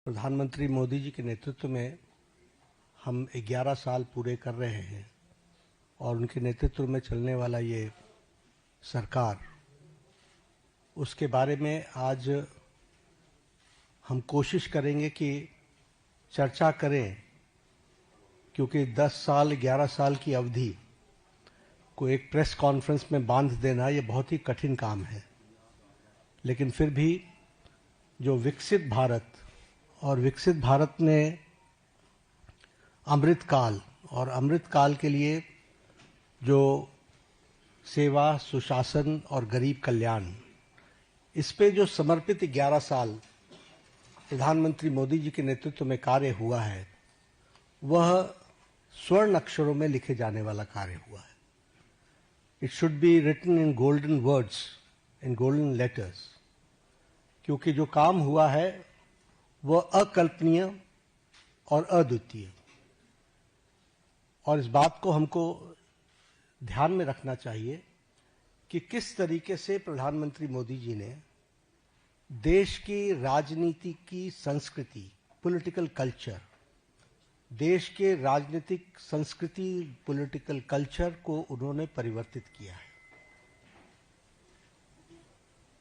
प्रधानमंत्री मोदी जी के नेतृत्व में हम 11 साल पूरे कर रहे हैं और उनके नेतृत्व में चलने वाला ये सरकार, उसके बारे में आज हम कोशिश करेंगे कि चर्चा करें, क्योंकि 10 साल 11 साल की अवधि को एक प्रेस कॉन्फ्रेंस में बांध देना ये बहुत ही कठिन काम है। लेकिन फिर भी जो विकसित भारत और विकसित भारत में अमृतकाल और अमृतकाल के लिए जो सेवा, सुशासन और गरीब कल्याण, इस पे जो समर्पित 11 साल प्रधानमंत्री मोदी जी के नेतृत्व में कार्य हुआ है, वह स्वर्ण अक्षरों में लिखे जाने वाला कार्य हुआ है। It should be written in golden words, in golden letters, क्योंकि जो काम हुआ है वह अकल्पनीय और अद्वितीय। और इस बात को हमको ध्यान में रखना चाहिए कि किस तरीके से प्रधानमंत्री मोदी जी ने देश की राजनीति की संस्कृति, पॉलिटिकल कल्चर, देश के राजनीतिक संस्कृति, पॉलिटिकल कल्चर को उन्होंने परिवर्तित किया है।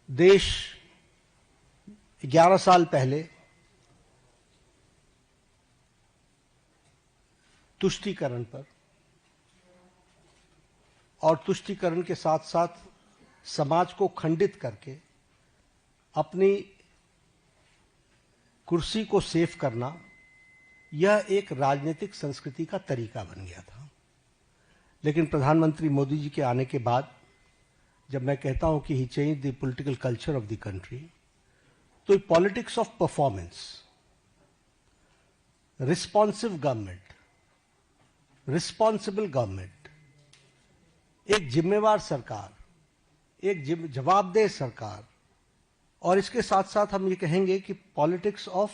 देश 11 साल पहले तुष्टीकरण पर और तुष्टीकरण के साथ साथ समाज को खंडित करके अपनी कुर्सी को सेव करना, यह एक राजनीतिक संस्कृति का तरीका बन गया था। लेकिन प्रधानमंत्री मोदी जी के आने के बाद जब मैं कहता हूं कि he change the political culture of the country, तो politics of performance, responsive government, responsible government, एक जिम्मेवार सरकार, एक जवाबदेह सरकार, और इसके साथ साथ हम ये कहेंगे कि पॉलिटिक्स ऑफ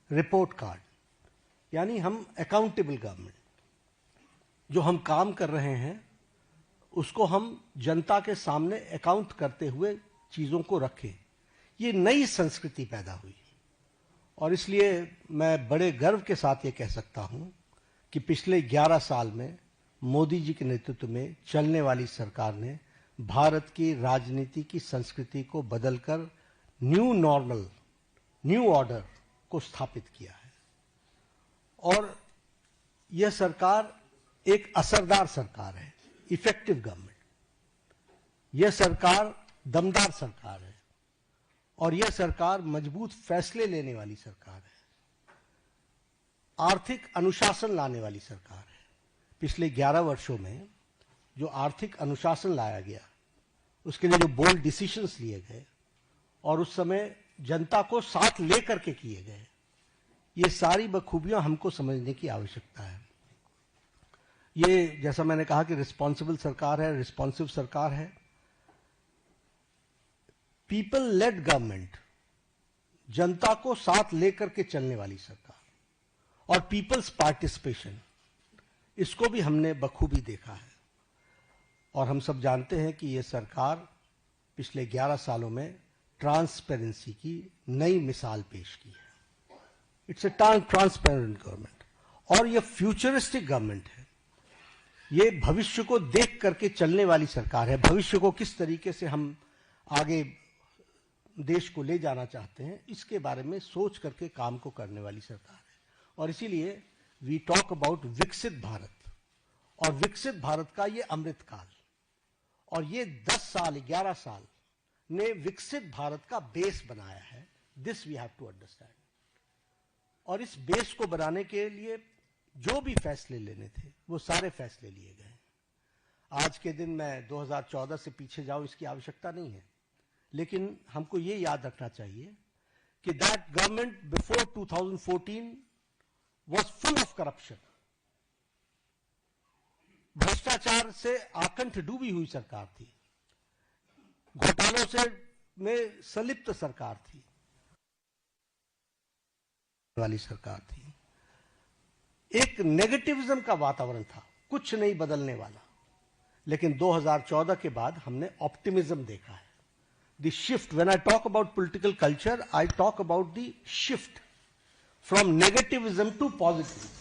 रिपोर्ट कार्ड, यानी हम अकाउंटेबल गवर्नमेंट, जो हम काम कर रहे हैं उसको हम जनता के सामने अकाउंट करते हुए चीजों को रखें। ये नई संस्कृति पैदा हुई और इसलिए मैं बड़े गर्व के साथ ये कह सकता हूं कि पिछले 11 साल में मोदी जी के नेतृत्व में चलने वाली सरकार ने भारत की राजनीति की संस्कृति को बदलकर न्यू नॉर्मल, न्यू ऑर्डर को स्थापित किया है। और यह सरकार एक असरदार सरकार है, इफेक्टिव गवर्नमेंट। यह सरकार दमदार सरकार है और यह सरकार मजबूत फैसले लेने वाली सरकार है, आर्थिक अनुशासन लाने वाली सरकार है। पिछले 11 वर्षों में जो आर्थिक अनुशासन लाया गया, उसके लिए जो बोल्ड डिसीजंस लिए गए और उस समय जनता को साथ लेकर के किए गए, ये सारी बखूबियां हमको समझने की आवश्यकता है। ये जैसा मैंने कहा कि रिस्पॉन्सिबल सरकार है, रिस्पॉन्सिव सरकार है, पीपल लेड गवर्नमेंट, जनता को साथ लेकर के चलने वाली सरकार, और पीपल्स पार्टिसिपेशन, इसको भी हमने बखूबी देखा है। और हम सब जानते हैं कि यह सरकार पिछले 11 सालों में ट्रांसपेरेंसी की नई मिसाल पेश की है। इट्स ए ट्रांसपेरेंट गवर्नमेंट और यह फ्यूचरिस्टिक गवर्नमेंट है। ये भविष्य को देख करके चलने वाली सरकार है। भविष्य को किस तरीके से हम आगे देश को ले जाना चाहते हैं, इसके बारे में सोच करके काम को करने वाली सरकार है। और इसीलिए वी टॉक अबाउट विकसित भारत, और विकसित भारत का ये अमृतकाल, और ये 10 साल 11 साल ने विकसित भारत का बेस बनाया है। This we have to understand. और इस बेस को बनाने के लिए जो भी फैसले लेने थे, वो सारे फैसले लिए गए। आज के दिन मैं 2014 से पीछे जाऊं, इसकी आवश्यकता नहीं है, लेकिन हमको ये याद रखना चाहिए कि that government before 2014 was full of corruption। भ्रष्टाचार से आकंठ डूबी हुई सरकार थी, घोटालों से में संलिप्त सरकार थी, वाली सरकार थी। एक नेगेटिविज्म का वातावरण था, कुछ नहीं बदलने वाला। लेकिन 2014 के बाद हमने ऑप्टिमिज्म देखा है। the shift. When I talk about political culture, I talk about the shift from negativism to positivism.